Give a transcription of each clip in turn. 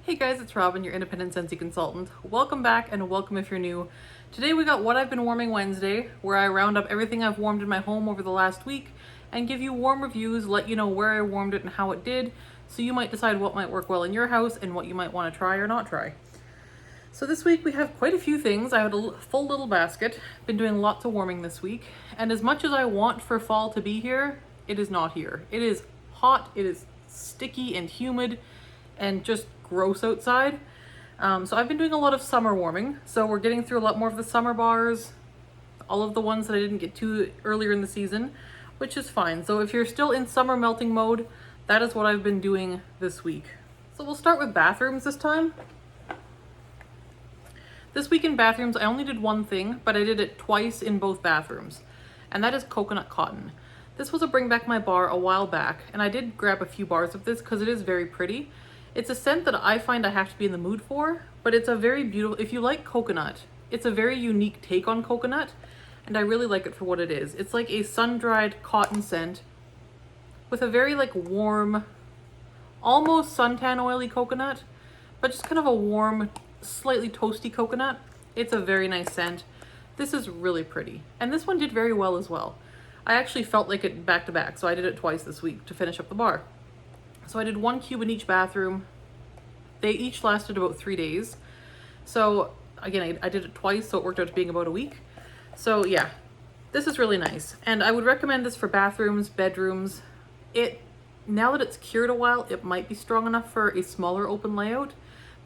Hey guys, it's Robyn, your independent Scentsy consultant. Welcome back and welcome if you're new. Today we got What I've Been Warming Wednesday, where I round up everything I've warmed in my home over the last week and give you warm reviews, let you know where I warmed it and how it did, so you might decide what might work well in your house and what you might want to try or not try. So this week we have quite a few things. I had a full little basket, been doing lots of warming this week, and as much as I want for fall to be here, it is not here. It is hot, it is sticky and humid, and just gross outside. So I've been doing a lot of summer warming. So we're getting through a lot more of the summer bars, all of the ones that I didn't get to earlier in the season, which is fine. So if you're still in summer melting mode, that is what I've been doing this week. So we'll start with bathrooms this time. This week in bathrooms, I only did one thing, but I did it twice in both bathrooms, and that is coconut cotton. This was a Bring Back My Bar a while back, and I did grab a few bars of this because it is very pretty. It's a scent that I find I have to be in the mood for, but it's a very beautiful, if you like coconut, it's a very unique take on coconut, and I really like it for what it is. It's like a sun-dried cotton scent with a very warm, almost suntan oily coconut, but just kind of a warm, slightly toasty coconut. It's a very nice scent. This is really pretty, and this one did very well as well. I actually felt like it back to back, so I did it twice this week to finish up the bar. So I did 1 cube in each bathroom. They each lasted about 3 days. So again, I did it twice, so it worked out to being about a week. So yeah, this is really nice. And I would recommend this for bathrooms, bedrooms. Now that it's cured a while, it might be strong enough for a smaller open layout,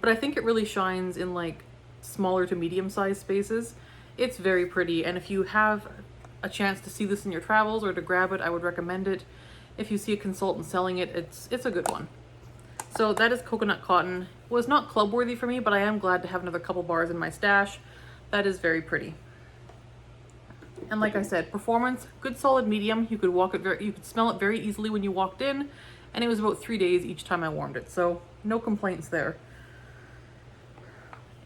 but I think it really shines in smaller to medium-sized spaces. It's very pretty, and if you have a chance to see this in your travels or to grab it, I would recommend it. If you see a consultant selling it, it's a good one. So that is coconut cotton. It was not club worthy for me, but I am glad to have another couple bars in my stash. That is very pretty. And like I said, performance, good solid medium. You could smell it very easily when you walked in, and it was about 3 days each time I warmed it. So no complaints there.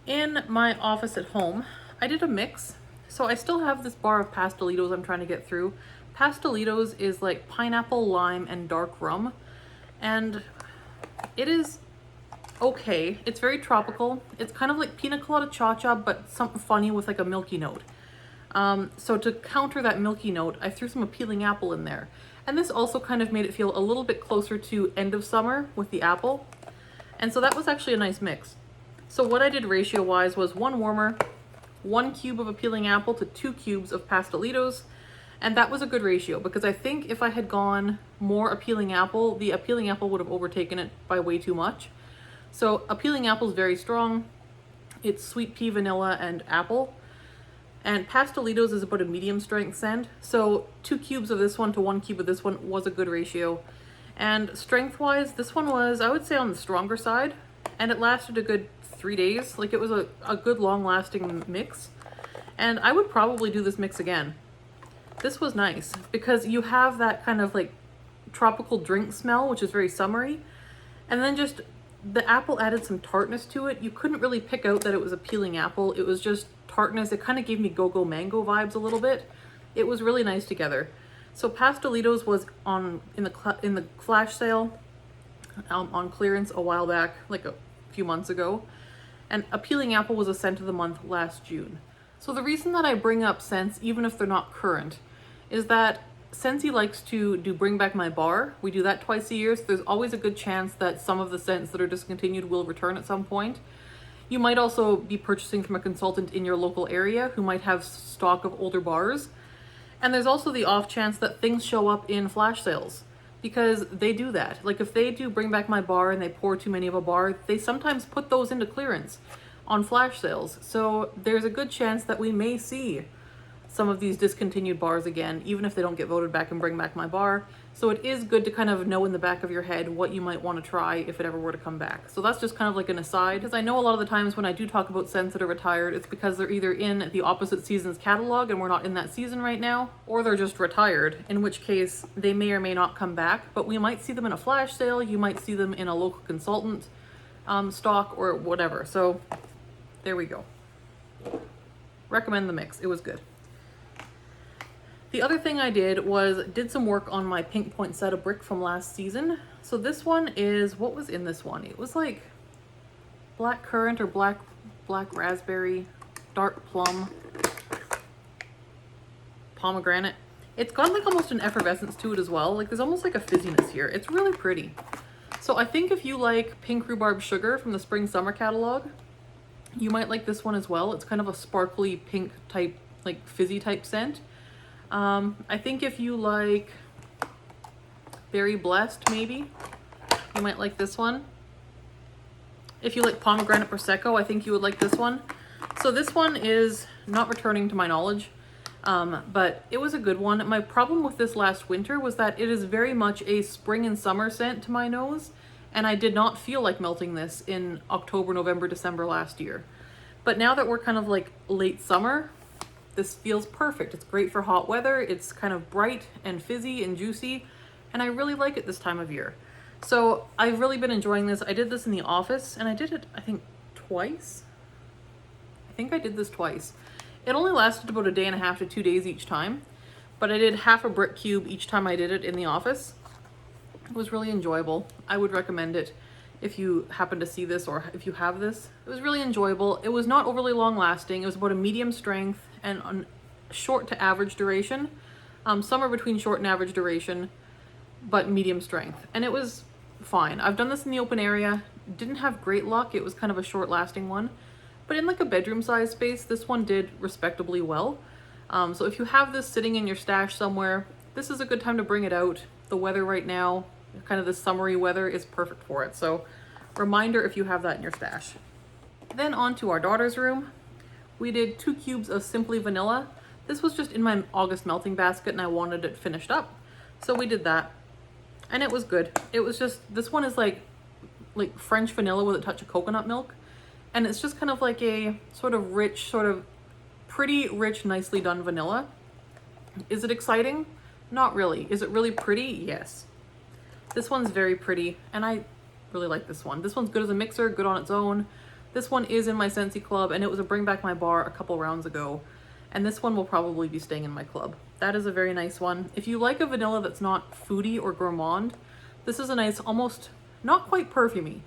In my office at home, I did a mix. So I still have this bar of Pastelitos I'm trying to get through. Pastelitos is like pineapple, lime, and dark rum, and it is okay. It's very tropical. It's kind of like pina colada cha-cha, but something funny with a milky note. So to counter that milky note, I threw some appealing apple in there, and this also kind of made it feel a little bit closer to end of summer with the apple, and so that was actually a nice mix. So what I did ratio-wise was 1 warmer, 1 cube of appealing apple to 2 cubes of Pastelitos. And that was a good ratio, because I think if I had gone more appealing apple, the appealing apple would have overtaken it by way too much. So appealing apple is very strong. It's sweet pea, vanilla, and apple. And Pastelitos is about a medium strength scent. So 2 cubes of this one to 1 cube of this one was a good ratio. And strength-wise, this one was, I would say, on the stronger side. And it lasted a good 3 days. It was a good long-lasting mix. And I would probably do this mix again. This was nice because you have that kind of tropical drink smell, which is very summery, and then just the apple added some tartness to it. You couldn't really pick out that it was a peeling apple. It was just tartness. It kind of gave me go-go mango vibes a little bit. It was really nice together. So Pastelitos was in the flash sale on clearance a while back, a few months ago, and a peeling apple was a scent of the month last June. So the reason that I bring up scents, even if they're not current, is that Scentsy likes to do Bring Back My Bar. We do that twice a year, so there's always a good chance that some of the scents that are discontinued will return at some point. You might also be purchasing from a consultant in your local area who might have stock of older bars. And there's also the off chance that things show up in flash sales, because they do that. If they do Bring Back My Bar and they pour too many of a bar, they sometimes put those into clearance on flash sales. So there's a good chance that we may see some of these discontinued bars again, even if they don't get voted back and Bring Back My Bar. So it is good to kind of know in the back of your head what you might want to try if it ever were to come back. So that's just kind of an aside, because I know a lot of the times when I do talk about scents that are retired, it's because they're either in the opposite season's catalog and we're not in that season right now, or they're just retired, in which case they may or may not come back, but we might see them in a flash sale, you might see them in a local consultant stock or whatever. So there we go. Recommend the mix. It was good. The other thing I did was did some work on my pink poinsettia brick from last season. So this one is, what was in this one? It was black currant or black raspberry, dark plum, pomegranate. It's got like almost an effervescence to it as well. Like there's almost like a fizziness here. It's really pretty. So I think if you like pink rhubarb sugar from the spring summer catalog, you might like this one as well. It's kind of a sparkly pink type, like fizzy type scent. I think if you like Berry Blessed, maybe you might like this one. If you like pomegranate prosecco, I think you would like this one. So this one is not returning to my knowledge, but it was a good one. My problem with this last winter was that it is very much a spring and summer scent to my nose, and I did not feel like melting this in October, November, December last year. But now that we're kind of like late summer, this feels perfect. It's great for hot weather. It's kind of bright and fizzy and juicy, and I really like it this time of year. So I've really been enjoying this. I did this in the office, and I did it, I think, twice. I think I did this twice. It only lasted about a day and a half to 2 days each time, but I did half a brick cube each time I did it in the office. It was really enjoyable. I would recommend it if you happen to see this or if you have this. It was really enjoyable. It was not overly long lasting. It was about a medium strength and on short to average duration. Somewhere between short and average duration, but medium strength. And it was fine. I've done this in the open area. Didn't have great luck. It was kind of a short lasting one. But in like a bedroom size space, this one did respectably well. So if you have this sitting in your stash somewhere, this is a good time to bring it out. The weather right now, kind of the summery weather, is perfect for it. So reminder if you have that in your stash. Then on to our daughter's room. We did 2 cubes of Simply Vanilla. This was just in my August melting basket and I wanted it finished up. So we did that. And it was good. It was just, this one is like French vanilla with a touch of coconut milk. And it's just kind of like a sort of rich, sort of pretty rich, nicely done vanilla. Is it exciting? Not really. Is it really pretty? Yes. This one's very pretty, and I really like this one. This one's good as a mixer, good on its own. This one is in my Scentsy club, and it was a bring back my bar a couple rounds ago. And this one will probably be staying in my club. That is a very nice one. If you like a vanilla that's not foodie or gourmand, this is a nice, almost not quite perfumey.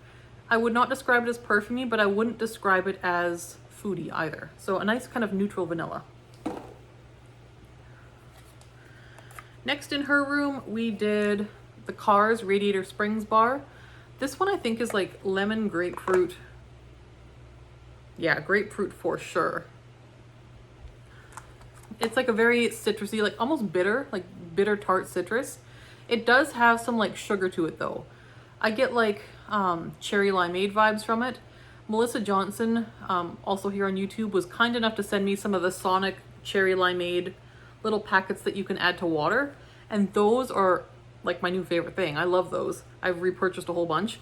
I would not describe it as perfumey, but I wouldn't describe it as foodie either. So a nice kind of neutral vanilla. Next in her room, we did the Cars Radiator Springs bar. This one I think is like lemon grapefruit. Yeah, grapefruit for sure. It's like a very citrusy, like almost bitter, like bitter tart citrus. It does have some like sugar to it though. I get like cherry limeade vibes from it. Melissa Johnson, also here on YouTube, was kind enough to send me some of the Sonic cherry limeade little packets that you can add to water. And those are like my new favorite thing. I love those. I've repurchased a whole bunch.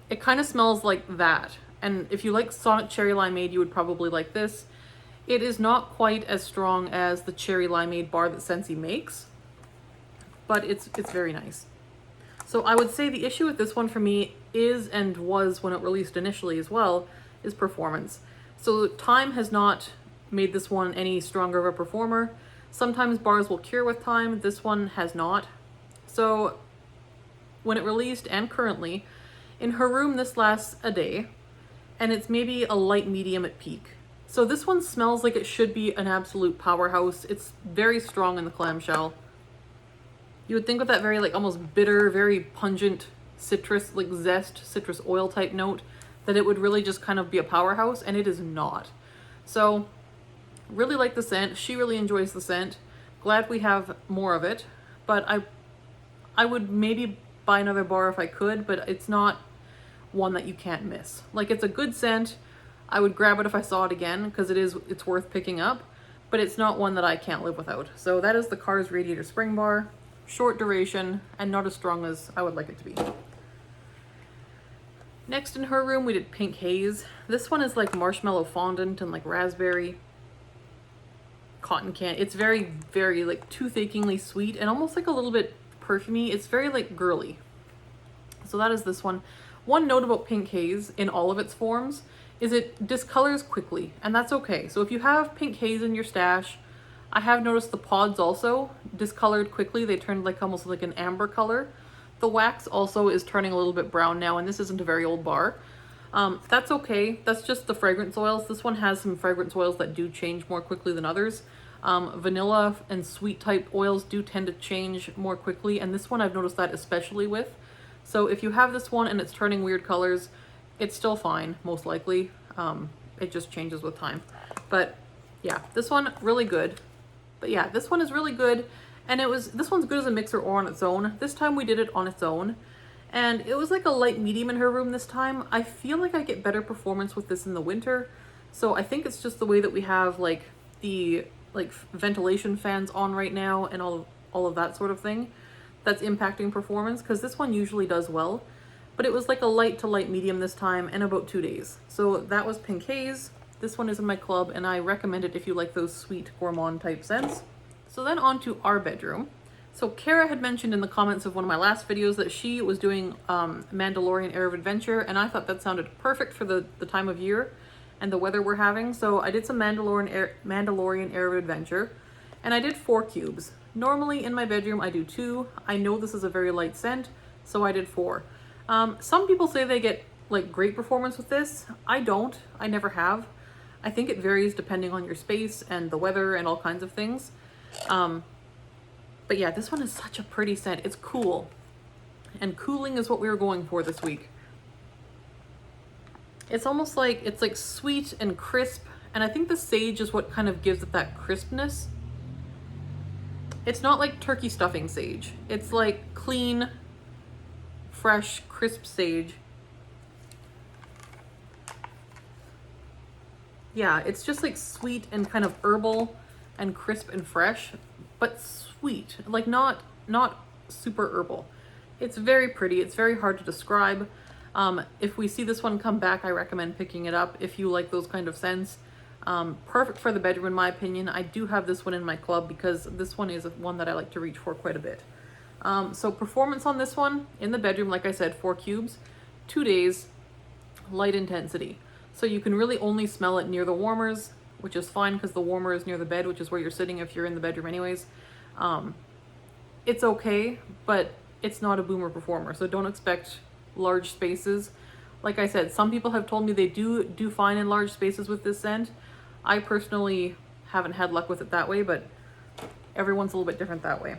It kind of smells like that. And if you like Sonic cherry limeade, you would probably like this. It is not quite as strong as the cherry limeade bar that Scentsy makes, but it's very nice. So I would say the issue with this one for me is, and was when it released initially as well, is performance. So time has not made this one any stronger of a performer. Sometimes bars will cure with time. This one has not. So when it released and currently, in her room this lasts a day, and it's maybe a light medium at peak. So this one smells like it should be an absolute powerhouse. It's very strong in the clamshell. You would think with that very like almost bitter, very pungent citrus, like zest, citrus oil type note, that it would really just kind of be a powerhouse, and it is not. So really like the scent. She really enjoys the scent. Glad we have more of it, but I would maybe buy another bar if I could, but it's not one that you can't miss. Like, it's a good scent. I would grab it if I saw it again because it's worth picking up, but it's not one that I can't live without. So that is the Cars Radiator Spring Bar. Short duration and not as strong as I would like it to be. Next in her room, we did Pink Haze. This one is like marshmallow fondant and like raspberry cotton candy. It's very, very like tooth-achingly sweet and almost like a little bit perfumey. It's very like girly. So that is this one. One note about Pink Haze in all of its forms is it discolors quickly, and that's okay. So if you have Pink Haze in your stash, I have noticed the pods also discolored quickly. They turned like almost like an amber color. The wax also is turning a little bit brown now, and this isn't a very old bar. That's okay. That's just the fragrance oils. This one has some fragrance oils that do change more quickly than others. Vanilla and sweet type oils do tend to change more quickly, and this one I've noticed that especially with. So if you have this one and it's turning weird colors, it's still fine, most likely. It just changes with time. But yeah, this one really good. But yeah, this one is really good, and this one's good as a mixer or on its own. This time we did it on its own, and it was like a light medium in her room this time. I feel like I get better performance with this in the winter, so I think it's just the way that we have like the ventilation fans on right now and all of that sort of thing that's impacting performance, because this one usually does well. But it was like a light to light medium this time, and about 2 days. So that was Pink Haze. This one is in my club, and I recommend it if you like those sweet gourmand type scents. So then on to our bedroom. So Kara had mentioned in the comments of one of my last videos that she was doing Mandalorian Air of Adventure, and I thought that sounded perfect for the time of year and the weather we're having. So I did some Mandalorian Air of Adventure, and I did 4 cubes. Normally in my bedroom I do 2. I know this is a very light scent, so I did 4. Some people say they get like great performance with this. I don't. I never have. I think it varies depending on your space and the weather and all kinds of things. But yeah, this one is such a pretty scent. It's cool. And cooling is what we were going for this week. It's almost like, it's like sweet and crisp. And I think the sage is what kind of gives it that crispness. It's not like turkey stuffing sage. It's like clean, fresh, crisp sage. Yeah, it's just like sweet and kind of herbal and crisp and fresh, but sweet, like not super herbal. It's very pretty. It's very hard to describe. If we see this one come back, I recommend picking it up if you like those kind of scents. Perfect for the bedroom in my opinion. I do have this one in my club because this one is one that I like to reach for quite a bit. So performance on this one in the bedroom, like I said, 4 cubes, 2 days, light intensity. So you can really only smell it near the warmers, which is fine because the warmer is near the bed, which is where you're sitting if you're in the bedroom anyways. It's okay, but it's not a boomer performer, so don't expect large spaces. Like I said, some people have told me they do fine in large spaces with this scent. I personally haven't had luck with it that way, but everyone's a little bit different that way.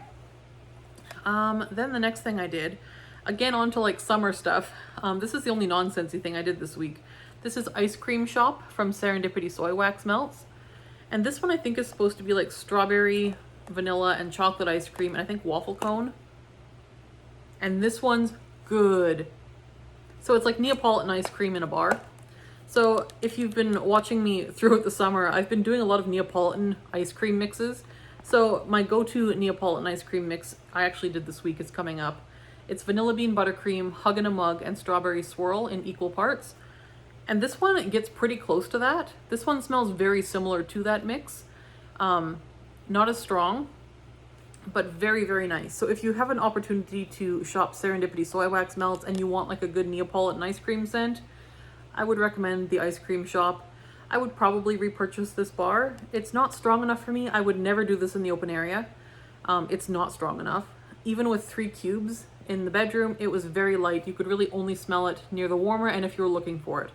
Then the next thing I did, again onto like summer stuff. This is the only non-scentsy thing I did this week. This is Ice Cream Shop from Serendipity Soy Wax Melts. And this one I think is supposed to be like strawberry, vanilla, and chocolate ice cream, and I think waffle cone. And this one's good. So it's like Neapolitan ice cream in a bar. So if you've been watching me throughout the summer, I've been doing a lot of Neapolitan ice cream mixes. So my go-to Neapolitan ice cream mix I actually did this week is coming up. It's vanilla bean buttercream, hug in a mug, and strawberry swirl in equal parts. And this one gets pretty close to that. This one smells very similar to that mix. Not as strong, but very, very nice. So if you have an opportunity to shop Serendipity Soy Wax Melts and you want like a good Neapolitan ice cream scent, I would recommend the Ice Cream Shop. I would probably repurchase this bar. It's not strong enough for me. I would never do this in the open area. It's not strong enough. Even with 3 cubes in the bedroom, it was very light. You could really only smell it near the warmer and if you were looking for it.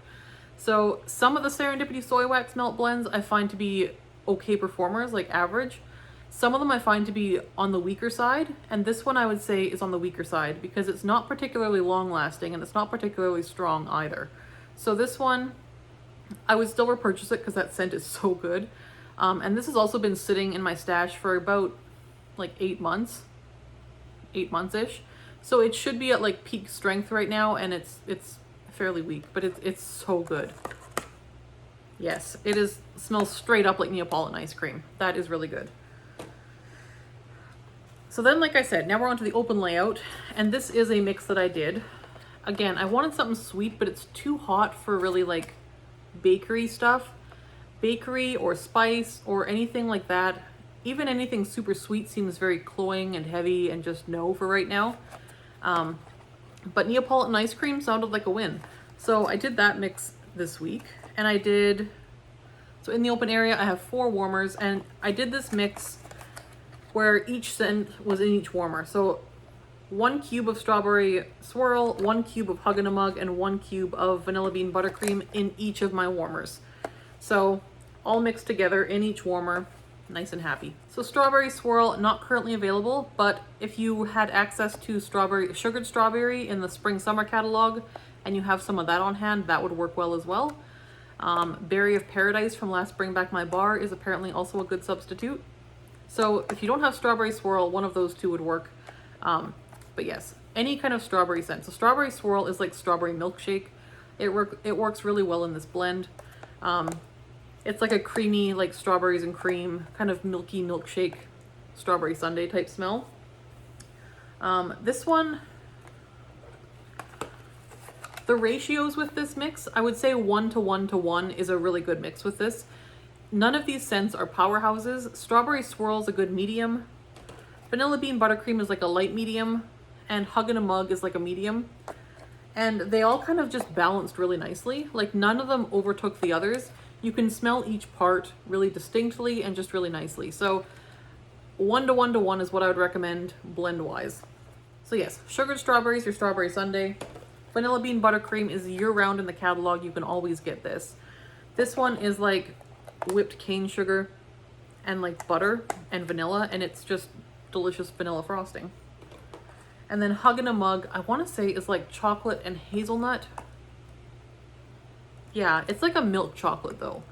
So some of the Serendipity Soy Wax Melt blends I find to be okay performers, like average. Some of them I find to be on the weaker side, and this one I would say is on the weaker side because it's not particularly long lasting and it's not particularly strong either. So this one, I would still repurchase it because that scent is so good. And this has also been sitting in my stash for about like 8 months, 8 months-ish. So it should be at like peak strength right now, and it's fairly weak, but it's so good. Yes, it smells straight up like Neapolitan ice cream. That is really good. So then, like I said, now we're on to the open layout, and this is a mix that I did. Again, I wanted something sweet, but it's too hot for really like bakery stuff. Bakery or spice or anything like that. Even anything super sweet seems very cloying and heavy and just no for right now. But Neapolitan ice cream sounded like a win. So I did that mix this week, and I did, so in the open area I have 4 warmers, and I did this mix where each scent was in each warmer. So 1 cube of strawberry swirl, 1 cube of Hug in a Mug, and 1 cube of vanilla bean buttercream in each of my warmers. So all mixed together in each warmer, nice and happy. So strawberry swirl, not currently available, but if you had access to sugared strawberry in the spring summer catalog and you have some of that on hand, that would work well as well. Berry of Paradise from last Bring Back My Bar is apparently also a good substitute. So if you don't have strawberry swirl, one of those two would work. But yes, any kind of strawberry scent. So strawberry swirl is like strawberry milkshake. It works really well in this blend. It's like a creamy, like strawberries and cream, kind of milky milkshake, strawberry sundae type smell. This one, the ratios with this mix, I would say 1 to 1 to 1 is a really good mix with this. None of these scents are powerhouses. Strawberry swirl is a good medium. Vanilla bean buttercream is like a light medium, and Hug in a Mug is like a medium. And they all kind of just balanced really nicely. Like none of them overtook the others. You can smell each part really distinctly and just really nicely. So 1 to 1 to 1 is what I would recommend blend wise. So yes, sugared strawberries, your strawberry sundae. Vanilla bean buttercream is year round in the catalog. You can always get this. This one is like whipped cane sugar and like butter and vanilla, and it's just delicious vanilla frosting. And then Hug in a Mug, I want to say is like chocolate and hazelnut. Yeah, it's like a milk chocolate though.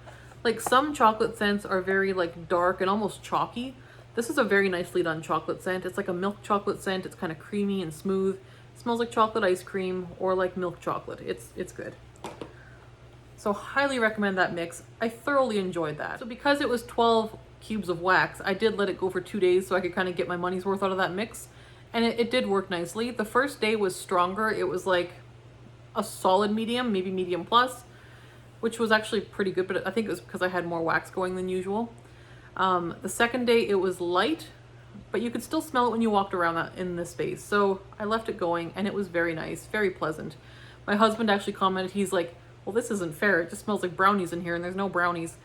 Like some chocolate scents are very like dark and almost chalky. This is a very nicely done chocolate scent. It's like a milk chocolate scent. It's kind of creamy and smooth. It smells like chocolate ice cream or like milk chocolate. It's good. So highly recommend that mix. I thoroughly enjoyed that. So because it was 12 cubes of wax, I did let it go for 2 days so I could kind of get my money's worth out of that mix. And it did work nicely. The first day was stronger. It was like a solid medium, maybe medium plus, which was actually pretty good, but I think it was because I had more wax going than usual. The second day it was light, but you could still smell it when you walked around in this space. So I left it going and it was very nice, very pleasant. My husband actually commented, he's like, well, this isn't fair. It just smells like brownies in here and there's no brownies.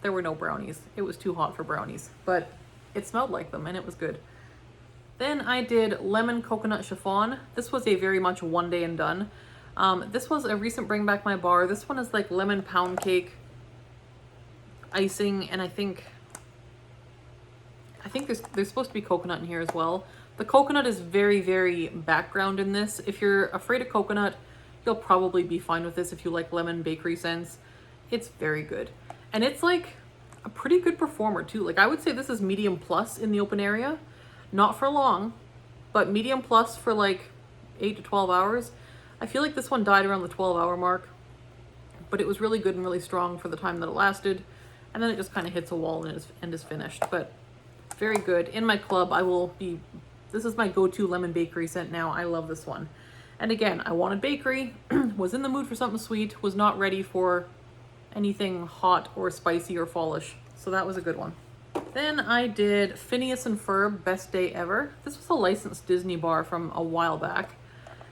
There were no brownies. It was too hot for brownies, but it smelled like them and it was good. Then I did lemon coconut chiffon. This was a very much 1 day and done. This was a recent Bring Back My Bar. This one is like lemon pound cake icing, and I think there's supposed to be coconut in here as well. The coconut is very, very background in this. If you're afraid of coconut, you'll probably be fine with this if you like lemon bakery scents. It's very good. And it's like a pretty good performer too. Like I would say this is medium plus in the open area. Not for long, but medium plus for like 8 to 12 hours. I feel like this one died around the 12-hour mark, but it was really good and really strong for the time that it lasted. And then it just kind of hits a wall and is finished, but very good. In my club, this is my go-to lemon bakery scent now. I love this one. And again, I wanted bakery, was in the mood for something sweet, was not ready for anything hot or spicy or fallish. So that was a good one. Then I did PHINEAS and FERB Best Day Ever. This was a licensed Disney bar from a while back.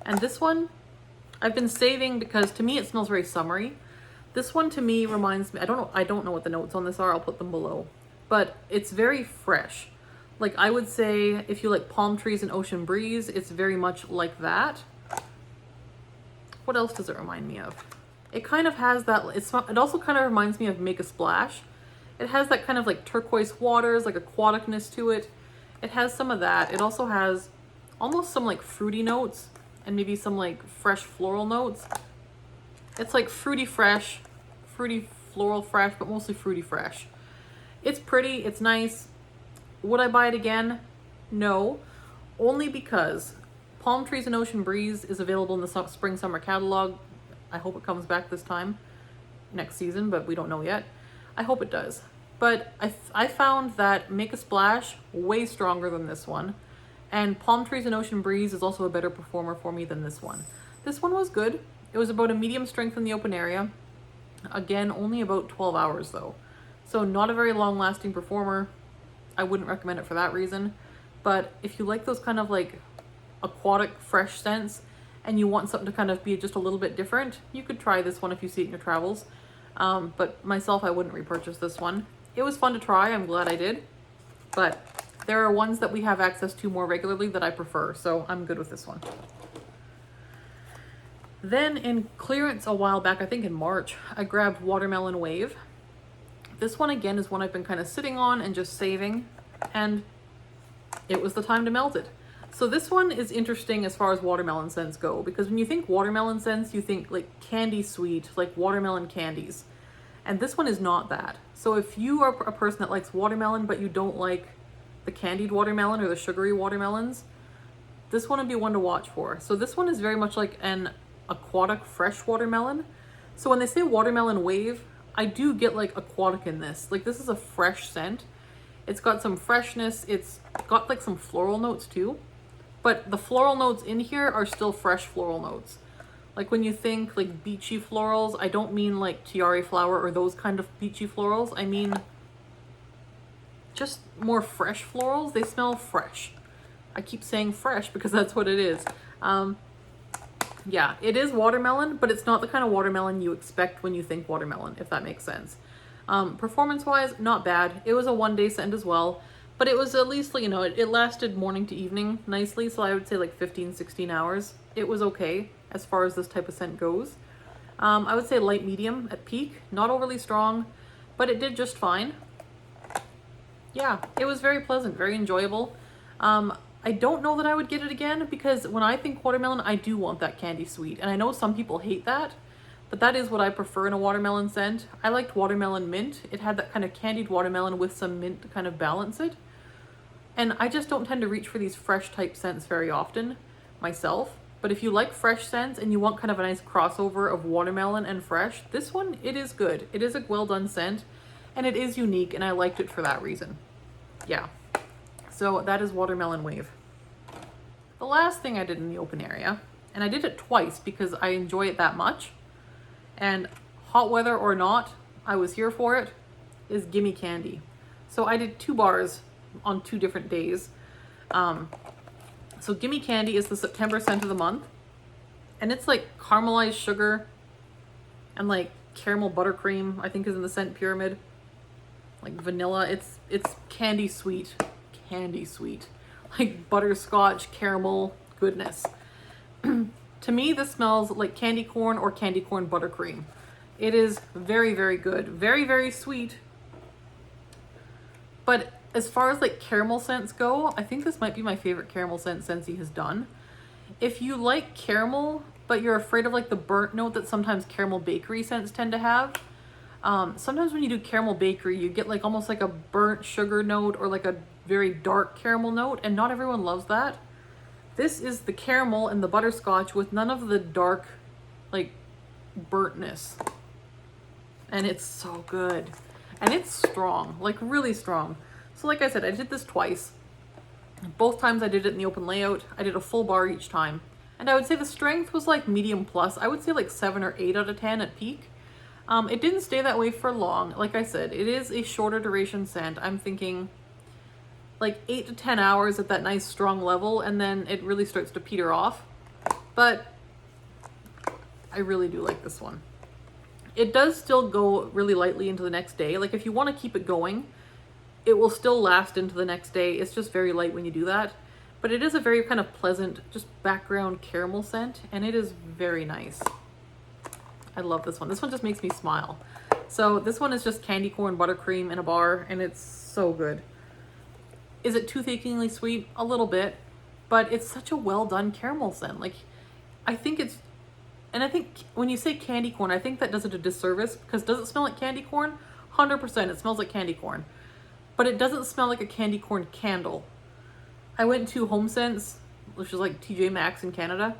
And this one I've been saving because to me it smells very summery. This one to me reminds me, I don't know what the notes on this are, I'll put them below. But it's very fresh. Like I would say if you like palm trees and ocean breeze, it's very much like that. What else does it remind me of? It kind of has that, it also kind of reminds me of Make a Splash. It has that kind of like turquoise waters, like aquaticness to it. It has some of that. It also has almost some like fruity notes and maybe some like fresh floral notes. It's like fruity fresh, fruity floral fresh, but mostly fruity fresh. It's pretty, it's nice. Would I buy it again? No, only because Palm Trees and Ocean Breeze is available in the spring summer catalog. I hope it comes back this time next season, but we don't know yet. I hope it does. But I found that Make a Splash way stronger than this one. And Palm Trees and Ocean Breeze is also a better performer for me than this one. This one was good. It was about a medium strength in the open area. Again, only about 12 hours though. So not a very long lasting performer. I wouldn't recommend it for that reason. But if you like those kind of like aquatic fresh scents and you want something to kind of be just a little bit different, you could try this one if you see it in your travels. But myself, I wouldn't repurchase this one. It was fun to try. I'm glad I did. But there are ones that we have access to more regularly that I prefer, so I'm good with this one. Then in clearance a while back, I think in March, I grabbed Watermelon Wave. This one again is one I've been kind of sitting on and just saving, and it was the time to melt it. So this one is interesting as far as watermelon scents go, because when you think watermelon scents, you think like candy sweet, like watermelon candies. And this one is not that. So if you are a person that likes watermelon, but you don't like the candied watermelon or the sugary watermelons, this one would be one to watch for. So this one is very much like an aquatic fresh watermelon. So when they say Watermelon Wave, I do get like aquatic in this. Like this is a fresh scent. It's got some freshness. It's got like some floral notes too. But the floral notes in here are still fresh floral notes. Like when you think like beachy florals, I don't mean like tiare flower or those kind of beachy florals. I mean just more fresh florals. They smell fresh. I keep saying fresh because that's what it is. Yeah, it is watermelon, but it's not the kind of watermelon you expect when you think watermelon, if that makes sense. Performance-wise, not bad. It was a one-day scent as well, but it was at least, you know, it lasted morning to evening nicely, so I would say like 15, 16 hours. It was okay as far as this type of scent goes. I would say light medium at peak, not overly strong, but it did just fine. Yeah, it was very pleasant, very enjoyable. I don't know that I would get it again, because when I think watermelon, I do want that candy sweet. And I know some people hate that, but that is what I prefer in a watermelon scent. I liked watermelon mint. It had that kind of candied watermelon with some mint to kind of balance it. And I just don't tend to reach for these fresh type scents very often myself. But if you like fresh scents and you want kind of a nice crossover of watermelon and fresh, this one, it is good. It is a well done scent and it is unique, and I liked it for that reason. Yeah. So that is Watermelon Wave. The last thing I did in the open area, and I did it twice because I enjoy it that much, and hot weather or not, I was here for it, is Gimme Candy. So I did 2 bars on 2 different days. So Gimme Candy is the September scent of the month, and it's like caramelized sugar and like caramel buttercream, I think is in the scent pyramid. Like vanilla, it's candy sweet. Candy sweet, like butterscotch caramel goodness. To me, this smells like candy corn or candy corn buttercream. It is very, very good, very, very sweet. But as far as like caramel scents go, I think this might be my favorite caramel scent Scentsy has done. If you like caramel, but you're afraid of like the burnt note that sometimes caramel bakery scents tend to have, sometimes when you do caramel bakery, you get like almost like a burnt sugar note or like a very dark caramel note, and not everyone loves that. This is the caramel and the butterscotch with none of the dark like burntness, and it's so good, and it's strong, like really strong. So like I said, I did this twice. Both times I did it in the open layout. I did a full bar each time, and I would say the strength was like medium plus. I would say like 7 or 8 out of 10 at peak. It didn't stay that way for long. Like I said, it is a shorter duration scent. I'm thinking like 8 to 10 hours at that nice strong level, and then it really starts to peter off. But I really do like this one. It does still go really lightly into the next day. Like if you want to keep it going, it will still last into the next day. It's just very light when you do that. But it is a very kind of pleasant, just background caramel scent, and it is very nice. I love this one. This one just makes me smile. So this one is just candy corn buttercream in a bar, and it's so good. Is it tooth achingly sweet? A little bit, but it's such a well done caramel scent. Like I think it's, and I think when you say candy corn, I think that does it a disservice, because does it smell like candy corn? 100%, it smells like candy corn, but it doesn't smell like a candy corn candle. I went to HomeSense, which is like TJ Maxx in Canada.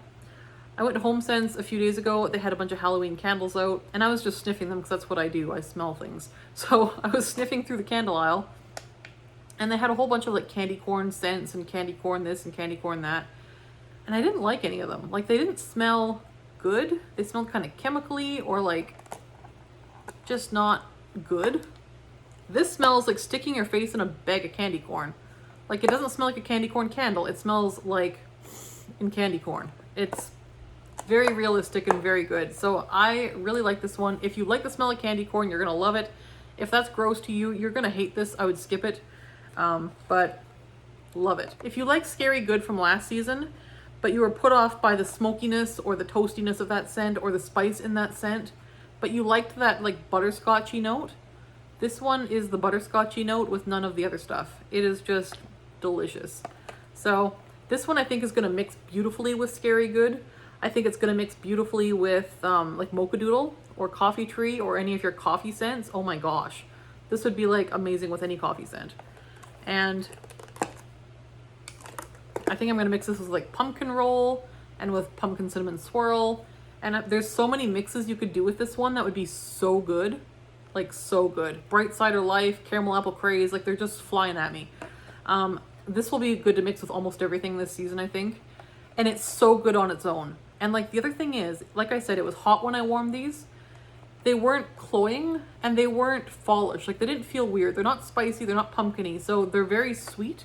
I went to HomeSense a few days ago. They had a bunch of Halloween candles out, and I was just sniffing them because that's what I do. I smell things. So I was sniffing through the candle aisle, and they had a whole bunch of like candy corn scents and candy corn this and candy corn that. And I didn't like any of them. Like they didn't smell good. They smelled kind of chemically or like just not good. This smells like sticking your face in a bag of candy corn. Like it doesn't smell like a candy corn candle. It smells like in candy corn. It's very realistic and very good. So I really like this one. If you like the smell of candy corn, you're gonna love it. If that's gross to you, you're gonna hate this. I would skip it. But Love it. If you like Scary Good from last season, but you were put off by the smokiness or the toastiness of that scent or the spice in that scent, but you liked that like butterscotchy note, this one is the butterscotchy note with none of the other stuff. It is just delicious. So this one I think is going to mix beautifully with Scary Good. I think it's going to mix beautifully with like Mocha Doodle or Coffee Tree or any of your coffee scents. Oh my gosh. This would be like amazing with any coffee scent. And I think I'm going to mix this with like Pumpkin Roll and with Pumpkin Cinnamon Swirl. And there's so many mixes you could do with this one that would be so good. Like so good. Bright Cider Life, Caramel Apple Craze, like they're just flying at me. This will be good to mix with almost everything this season, I think. And it's so good on its own. And like the other thing is, like I said, it was hot when I warmed these. They weren't cloying and they weren't fallish. Like they didn't feel weird. They're not spicy, they're not pumpkin-y. So they're very sweet,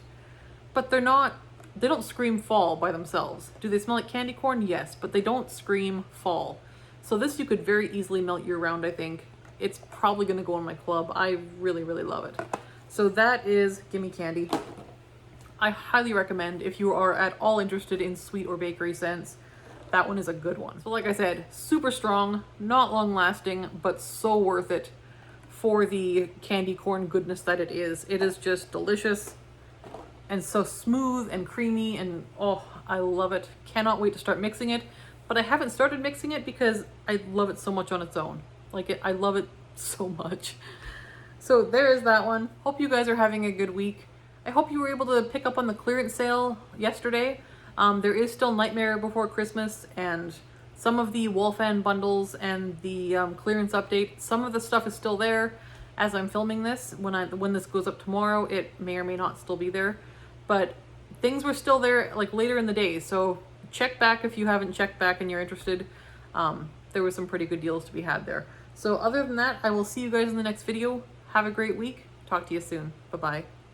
but they don't scream fall by themselves. Do they smell like candy corn? Yes, but they don't scream fall. So this you could very easily melt year round, I think. It's probably gonna go in my club. I really, really love it. So that is Gimme Candy. I highly recommend if you are at all interested in sweet or bakery scents. That one is a good one. So like I said, super strong, not long lasting, but so worth it for the candy corn goodness that it is. It is just delicious and so smooth and creamy, and oh, I love it. Cannot wait to start mixing it, but I haven't started mixing it because I love it so much on its own. I love it so much. So there is that one. Hope you guys are having a good week. I hope you were able to pick up on the clearance sale yesterday. There is still Nightmare Before Christmas and some of the Wolfan bundles and the clearance update. Some of the stuff is still there as I'm filming this. When this goes up tomorrow, it may or may not still be there. But things were still there like later in the day. So check back if you haven't checked back and you're interested. There were some pretty good deals to be had there. So other than that, I will see you guys in the next video. Have a great week. Talk to you soon. Bye-bye.